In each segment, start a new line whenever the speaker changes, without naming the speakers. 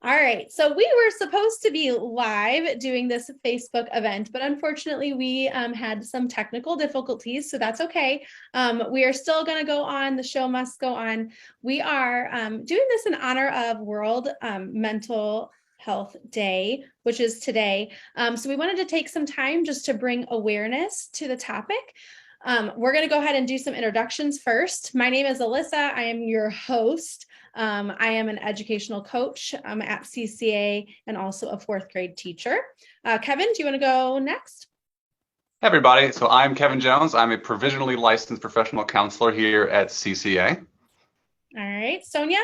All right, so we were supposed to be live doing this Facebook event, but unfortunately we had some technical difficulties, so that's okay. We are still going to go on. The show must go on. We are doing this in honor of World Mental Health Day, which is today. So we wanted to take some time just to bring awareness to the topic. We're going to go ahead and do some introductions first. My name is Alyssa. I am your host. I am an educational coach at CCA and also a fourth grade teacher. Kevin, do you want to go next?
Hey everybody, so I'm Kevin Jones. I'm a provisionally licensed professional counselor here at CCA.
All right, Sonia?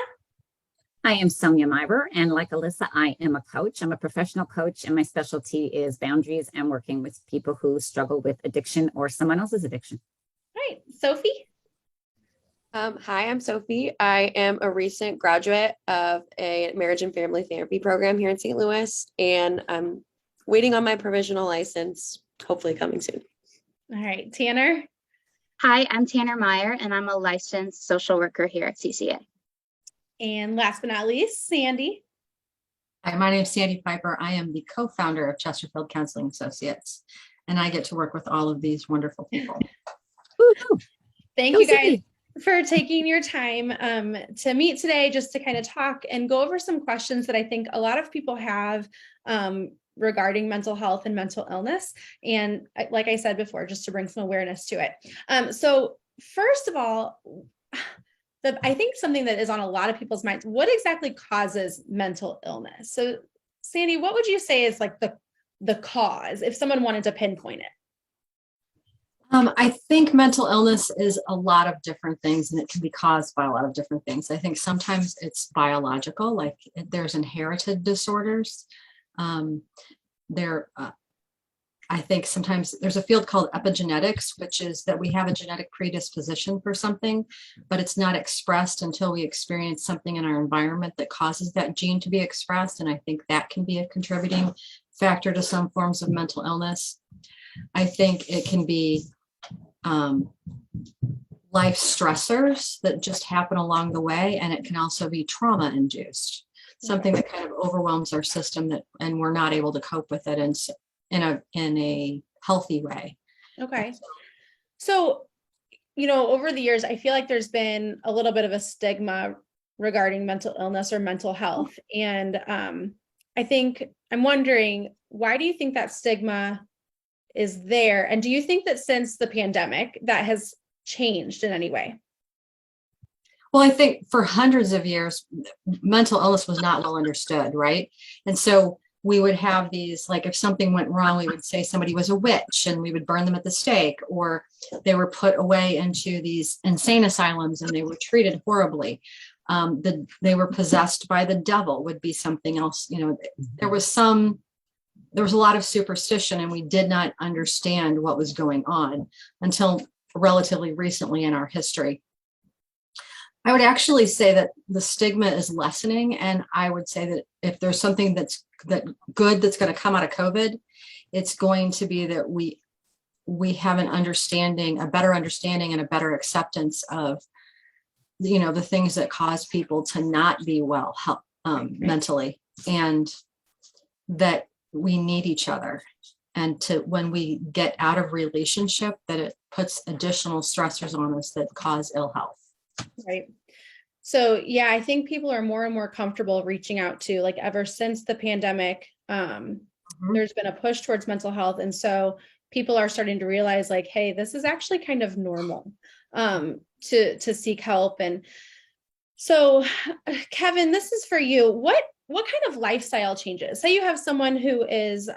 I am Sonia Myber, and like Alyssa, I am a coach. I'm a professional coach, and my specialty is boundaries and working with people who struggle with addiction or someone else's addiction.
All right, Sophie?
Hi, I'm Sophie. I am a recent graduate of a marriage and family therapy program here in St. Louis, and I'm waiting on my provisional license, hopefully coming soon.
All right, Tanner?
Hi, I'm Tanner Meyer, and I'm a licensed social worker here at CCA.
And last but not least, Sandy?
Hi, my name is Sandy Piper. I am the co-founder of Chesterfield Counseling Associates, and I get to work with all of these wonderful people.
Thank you guys for taking your time to meet today, just to kind of talk and go over some questions that I think a lot of people have regarding mental health and mental illness. And like I said before, just to bring some awareness to it. So first of all, I think something that is on a lot of people's minds, what exactly causes mental illness? So Sandy, what would you say is like the cause if someone wanted to pinpoint it?
I think mental illness is a lot of different things, and it can be caused by a lot of different things. I think sometimes it's biological, like there's inherited disorders. I think sometimes there's a field called epigenetics, which is that we have a genetic predisposition for something, but it's not expressed until we experience something in our environment that causes that gene to be expressed. And I think that can be a contributing factor to some forms of mental illness. I think it can be life stressors that just happen along the way, and it can also be trauma induced, something that kind of overwhelms our system and we're not able to cope with it in a healthy way.
Okay. So, over the years, I feel like there's been a little bit of a stigma regarding mental illness or mental health. And I'm wondering, why do you think that stigma is there? And do you think that since the pandemic, that has changed in any way?
Well, I think for hundreds of years, mental illness was not well understood, right? And so we would have these, like if something went wrong, we would say somebody was a witch and we would burn them at the stake, or they were put away into these insane asylums and they were treated horribly. They were possessed by the devil would be something else. There was a lot of superstition, and we did not understand what was going on until relatively recently in our history. I would actually say that the stigma is lessening, and I would say that if there's something that's going to come out of COVID, it's going to be that we have a better understanding and a better acceptance of the things that cause people to not be well mentally, and that we need each other, and when we get out of relationship, that it puts additional stressors on us that cause ill health.
Right. So, yeah, I think people are more and more comfortable reaching out to, like, ever since the pandemic, there's been a push towards mental health. And so people are starting to realize, like, hey, this is actually kind of normal to seek help. And so, Kevin, this is for you. What kind of lifestyle changes? Say you have someone who is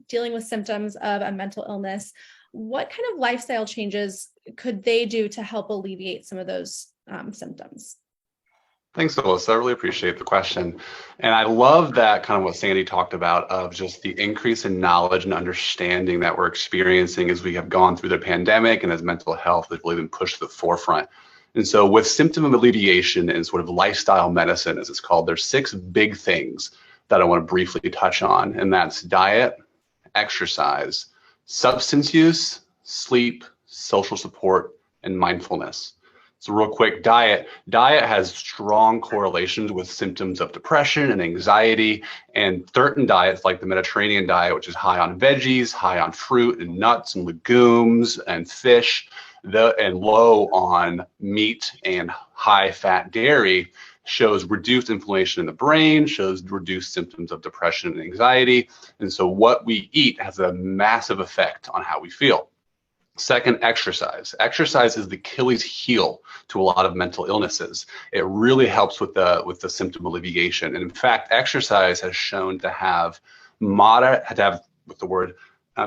dealing with symptoms of a mental illness. What kind of lifestyle changes could they do to help alleviate some of those symptoms?
Thanks, Alyssa. I really appreciate the question. And I love that kind of what Sandy talked about of just the increase in knowledge and understanding that we're experiencing as we have gone through the pandemic and as mental health has really been pushed to the forefront. And so with symptom alleviation and sort of lifestyle medicine, as it's called, there's 6 big things that I want to briefly touch on. And that's diet, exercise, substance use, sleep, social support, and mindfulness. So real quick, diet. Diet has strong correlations with symptoms of depression and anxiety. And certain diets, like the Mediterranean diet, which is high on veggies, high on fruit and nuts and legumes and fish, and low on meat and high fat dairy, shows reduced inflammation in the brain, shows reduced symptoms of depression and anxiety. And so what we eat has a massive effect on how we feel. Second, exercise. Exercise is the Achilles heel to a lot of mental illnesses. It really helps with the symptom alleviation. And in fact, exercise has shown to have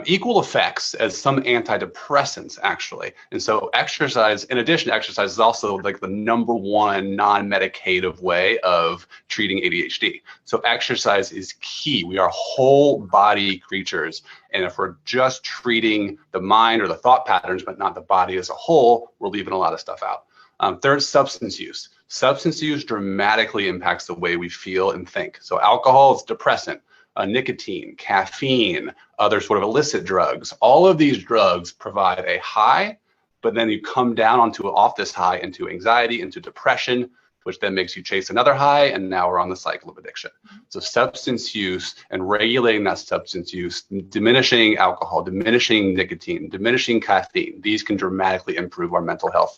equal effects as some antidepressants, actually. And so exercise, in addition to exercise, is also like the number one non-medicative way of treating ADHD. So exercise is key. We are whole body creatures. And if we're just treating the mind or the thought patterns, but not the body as a whole, we're leaving a lot of stuff out. Third, substance use. Substance use dramatically impacts the way we feel and think. So alcohol is depressant. Nicotine, caffeine, other sort of illicit drugs. All of these drugs provide a high, but then you come down off this high into anxiety, into depression, which then makes you chase another high, and now we're on the cycle of addiction. So substance use and regulating that substance use, diminishing alcohol, diminishing nicotine, diminishing caffeine, these can dramatically improve our mental health.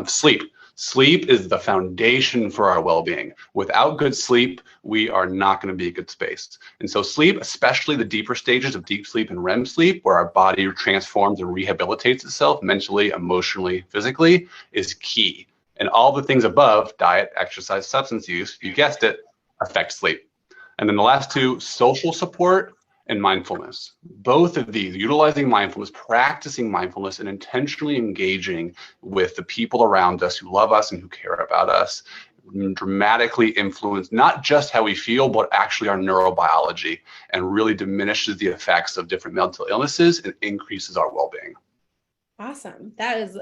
Sleep. Sleep is the foundation for our well-being. Without good sleep, we are not going to be a good space. And so sleep, especially the deeper stages of deep sleep and REM sleep, where our body transforms and rehabilitates itself mentally, emotionally, physically, is key. And all the things above, diet, exercise, substance use, you guessed it, affect sleep. And then the last two, social support and mindfulness. Both of these, utilizing mindfulness, practicing mindfulness, and intentionally engaging with the people around us who love us and who care about us, dramatically influence not just how we feel, but actually our neurobiology, and really diminishes the effects of different mental illnesses and increases our well-being.
Awesome. That is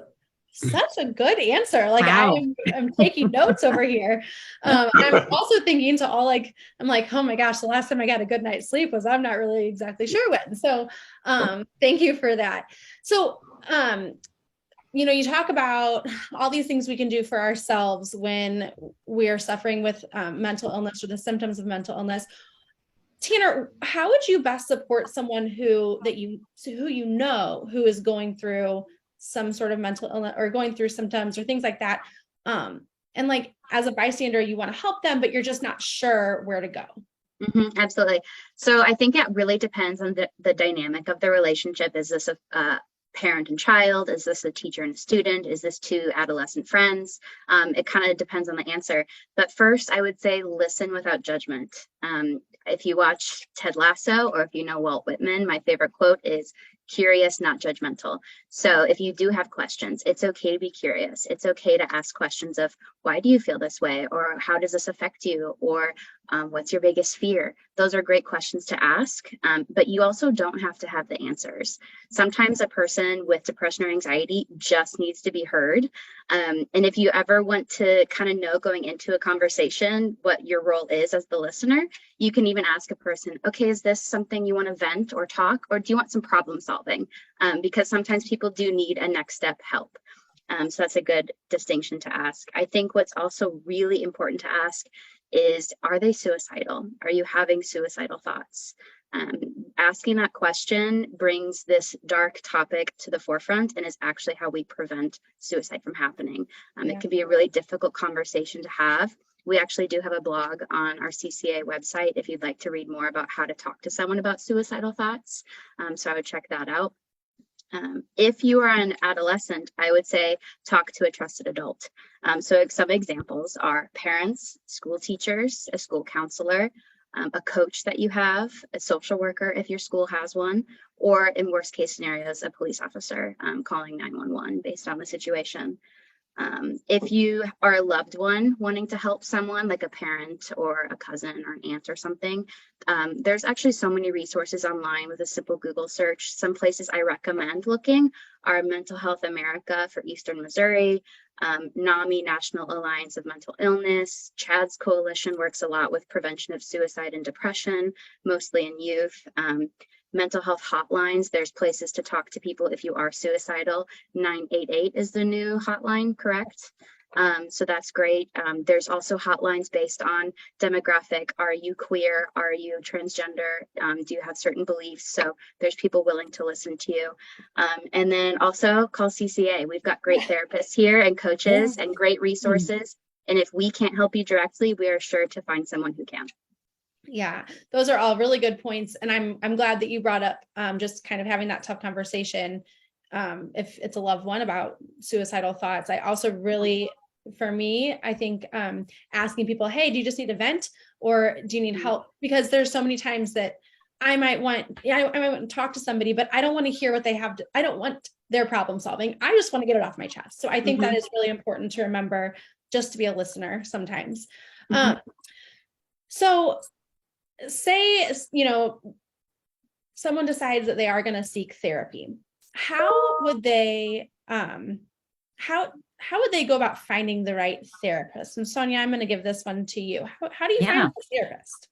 such a good answer. Like
Wow.
I'm taking notes over here. I'm also thinking to all I'm like, oh my gosh, the last time I got a good night's sleep was I'm not really exactly sure when. So thank you for that. So you talk about all these things we can do for ourselves when we are suffering with mental illness or the symptoms of mental illness. Tanner, how would you best support someone who is going through some sort of mental illness or going through symptoms or things like that? And like, as a bystander, you want to help them, but you're just not sure where to go.
Absolutely. So I think it really depends on the dynamic of the relationship. Is this a parent and child? Is this a teacher and a student? Is this two adolescent friends? It kind of depends on the answer. But first, I would say listen without judgment. If you watch Ted Lasso, or if you know Walt Whitman, my favorite quote is curious, not judgmental. So if you do have questions, it's okay to be curious. It's okay to ask questions of, why do you feel this way? Or how does this affect you? Or what's your biggest fear? Those are great questions to ask, but you also don't have to have the answers. Sometimes a person with depression or anxiety just needs to be heard. And if you ever want to kind of know going into a conversation what your role is as the listener, you can even ask a person, okay, is this something you want to vent or talk, or do you want some problem solving? Because sometimes people do need a next step help. So that's a good distinction to ask. I think what's also really important to ask is, are they suicidal? Are you having suicidal thoughts? Asking that question brings this dark topic to the forefront and is actually how we prevent suicide from happening. It can be a really difficult conversation to have. We actually do have a blog on our CCA website if you'd like to read more about how to talk to someone about suicidal thoughts. So I would check that out. If you are an adolescent, I would say talk to a trusted adult. So some examples are parents, school teachers, a school counselor, a coach that you have, a social worker if your school has one, or in worst case scenarios, a police officer calling 911 based on the situation. If you are a loved one wanting to help someone, like a parent or a cousin or an aunt or something, there's actually so many resources online with a simple Google search. Some places I recommend looking are Mental Health America for Eastern Missouri, NAMI, National Alliance of Mental Illness. CHADS Coalition works a lot with prevention of suicide and depression, mostly in youth. mental health hotlines. There's places to talk to people if you are suicidal. 988 is the new hotline, correct? So that's great. There's also hotlines based on demographic. Are you queer? Are you transgender? Do you have certain beliefs? So there's people willing to listen to you. And then also call CCA. We've got great therapists here and coaches and great resources. And if we can't help you directly, we are sure to find someone who can.
Yeah, those are all really good points. And I'm glad that you brought up just kind of having that tough conversation if it's a loved one about suicidal thoughts. I also really, for me, I think asking people, hey, do you just need a vent or do you need help? Because there's so many times that I might want to talk to somebody, but I don't want to hear what they have I don't want their problem solving. I just want to get it off my chest. So I think that is really important to remember, just to be a listener sometimes. So say, someone decides that they are going to seek therapy. How would they, how would they go about finding the right therapist? And Sonia, I'm going to give this one to you. How do you find a therapist?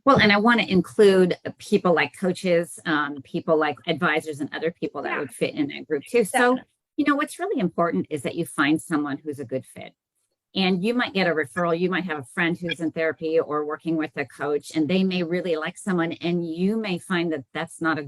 Well, and I want to include people like coaches, people like advisors and other people that would fit in that group too.
Definitely.
So, what's really important is that you find someone who's a good fit. And you might get a referral. You might have a friend who's in therapy or working with a coach, and they may really like someone, and you may find that that's not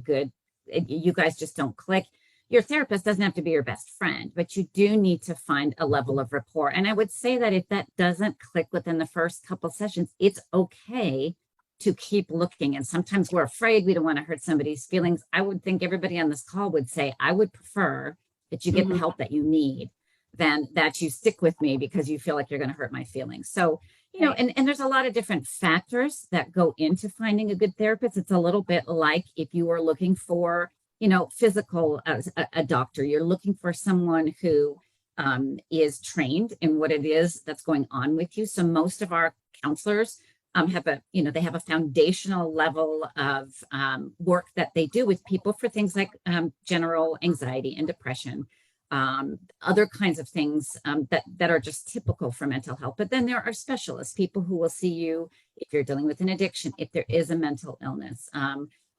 you guys just don't click. Your therapist doesn't have to be your best friend, but you do need to find a level of rapport. And I would say that if that doesn't click within the first couple sessions, it's okay to keep looking. And sometimes we're afraid, we don't want to hurt somebody's feelings. I would think everybody on this call would say, I would prefer that you get the help that you need than that you stick with me because you feel like you're going to hurt my feelings. So, and there's a lot of different factors that go into finding a good therapist. It's a little bit like if you were looking for, physical, a doctor, you're looking for someone who is trained in what it is that's going on with you. So most of our counselors they have a foundational level of work that they do with people for things like general anxiety and depression. Other kinds of things that are just typical for mental health. But then there are specialists, people who will see you if you're dealing with an addiction, if there is a mental illness,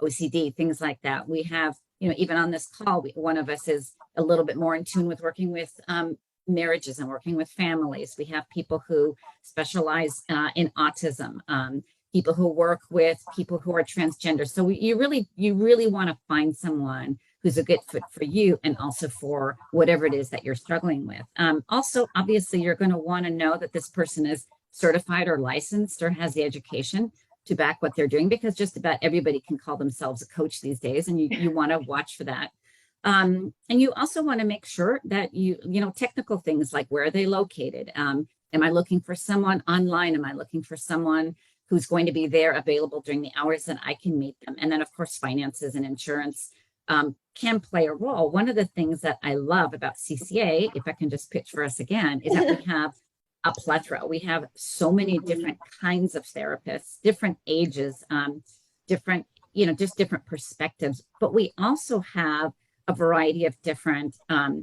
OCD, things like that. We have, even on this call, one of us is a little bit more in tune with working with marriages and working with families. We have people who specialize in autism, people who work with people who are transgender. So you really want to find someone who's a good fit for you and also for whatever it is that you're struggling with. Also, obviously, you're going to want to know that this person is certified or licensed or has the education to back what they're doing, because just about everybody can call themselves a coach these days, and you want to watch for that. And you also want to make sure that technical things like where are they located? Am I looking for someone online? Am I looking for someone who's going to be there available during the hours that I can meet them? And then, of course, finances and insurance can play a role. One of the things that I love about CCA, if I can just pitch for us again, is that we have a plethora. We have so many different kinds of therapists, different ages, different, just different perspectives. But we also have a variety of different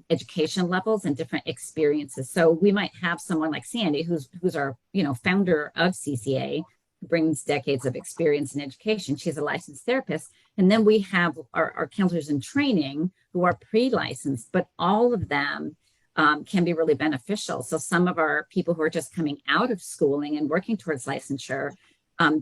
education levels and different experiences. So we might have someone like Sandy, who's our, founder of CCA, brings decades of experience in education. She's a licensed therapist. And then we have our counselors in training who are pre-licensed, but all of them can be really beneficial. So some of our people who are just coming out of schooling and working towards licensure,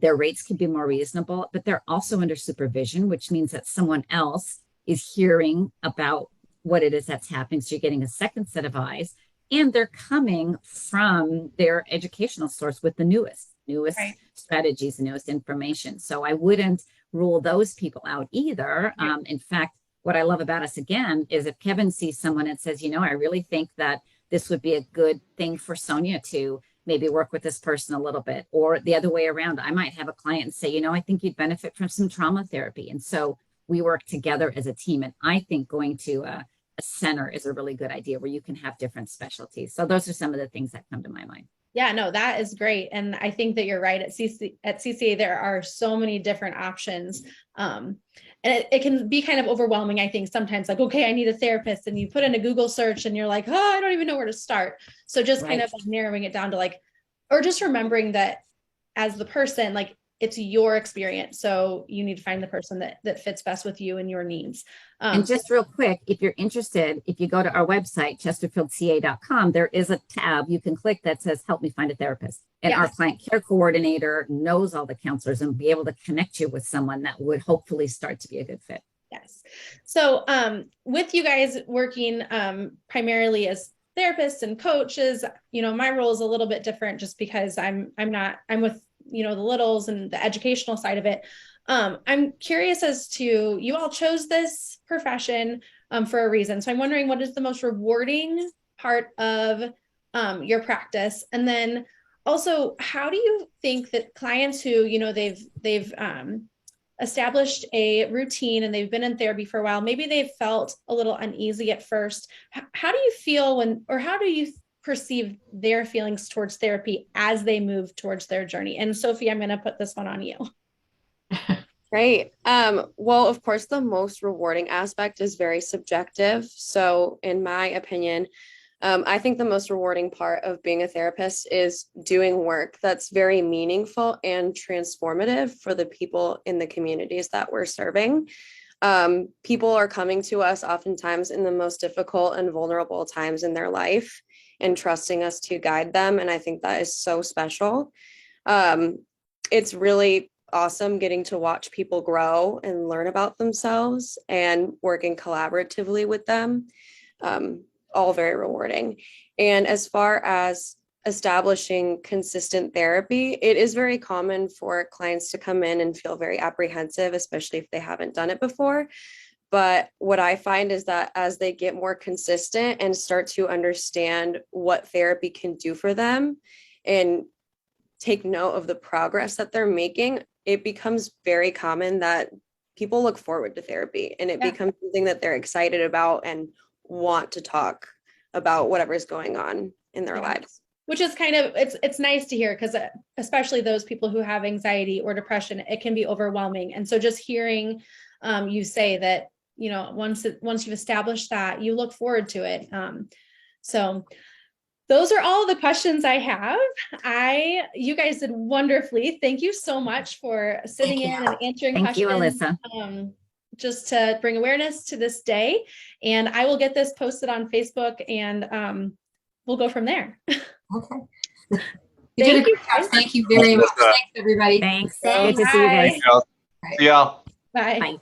their rates can be more reasonable, but they're also under supervision, which means that someone else is hearing about what it is that's happening. So you're getting a second set of eyes, and they're coming from their educational source with the newest right. strategies, the newest information. So I wouldn't rule those people out either. In fact, what I love about us again is if Kevin sees someone and says, I really think that this would be a good thing for Sonia to maybe work with this person a little bit, or the other way around, I might have a client and say, I think you'd benefit from some trauma therapy. And so we work together as a team. And I think going to a center is a really good idea where you can have different specialties. So those are some of the things that come to my mind.
Yeah, no, that is great. And I think that you're right. At CCA, there are so many different options. And it can be kind of overwhelming, I think, sometimes, like, okay, I need a therapist. And you put in a Google search and you're like, oh, I don't even know where to start. So just kind of like narrowing it down to or just remembering that as the person, it's your experience. So you need to find the person that fits best with you and your needs.
And just real quick, if you're interested, if you go to our website, chesterfieldca.com, there is a tab you can click that says, help me find a therapist. And our client care coordinator knows all the counselors and be able to connect you with someone that would hopefully start to be a good fit.
Yes. So with you guys working primarily as therapists and coaches, my role is a little bit different just because I'm with, the littles and the educational side of it. I'm curious as to, you all chose this profession for a reason. So I'm wondering, what is the most rewarding part of your practice? And then also, how do you think that clients who, they've established a routine and they've been in therapy for a while, maybe they've felt a little uneasy at first. How do you feel how do you perceive their feelings towards therapy as they move towards their journey? And Sophie, I'm going to put this one on you.
Great. Well, of course, the most rewarding aspect is very subjective. So in my opinion, I think the most rewarding part of being a therapist is doing work that's very meaningful and transformative for the people in the communities that we're serving. People are coming to us oftentimes in the most difficult and vulnerable times in their life and trusting us to guide them. And I think that is so special. It's really awesome getting to watch people grow and learn about themselves and working collaboratively with them. All very rewarding. And as far as establishing consistent therapy, it is very common for clients to come in and feel very apprehensive, especially if they haven't done it before. But what I find is that as they get more consistent and start to understand what therapy can do for them and take note of the progress that they're making, it becomes very common that people look forward to therapy and it becomes something that they're excited about and want to talk about whatever is going on in their lives.
Which is kind of, it's nice to hear, because especially those people who have anxiety or depression, it can be overwhelming. And so just hearing you say that, once you've established that, you look forward to it. So those are all the questions I have. You guys did wonderfully. Thank you so much for sitting in and answering questions.
Thank you, Alyssa.
Just to bring awareness to this day. And I will get this posted on Facebook and we'll go from there.
Okay. You did a great job. Thank you very much. Thanks, everybody.
Thanks. Good to see you guys.
Yeah.
Bye.
Bye.